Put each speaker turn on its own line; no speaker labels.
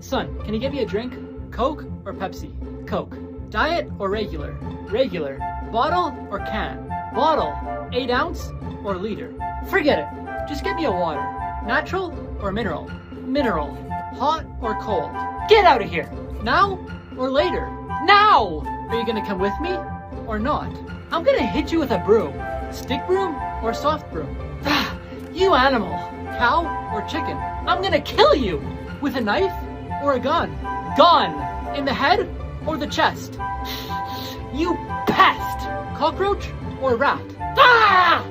Son, can you get me a drink? Coke or Pepsi? Coke. Diet or regular? Regular. Bottle or can? Bottle. 8 ounce or liter? Forget it. Just get me a water. Natural or mineral? Mineral. Hot or cold? Get out of here. Now or later? Now! Are you gonna come with me or not? I'm gonna hit you with a broom. Stick broom or soft broom? You animal. Cow or chicken? I'm gonna kill you. With a knife or a gun? Gun. In the head or the chest? You pest. Cockroach or rat? Ah!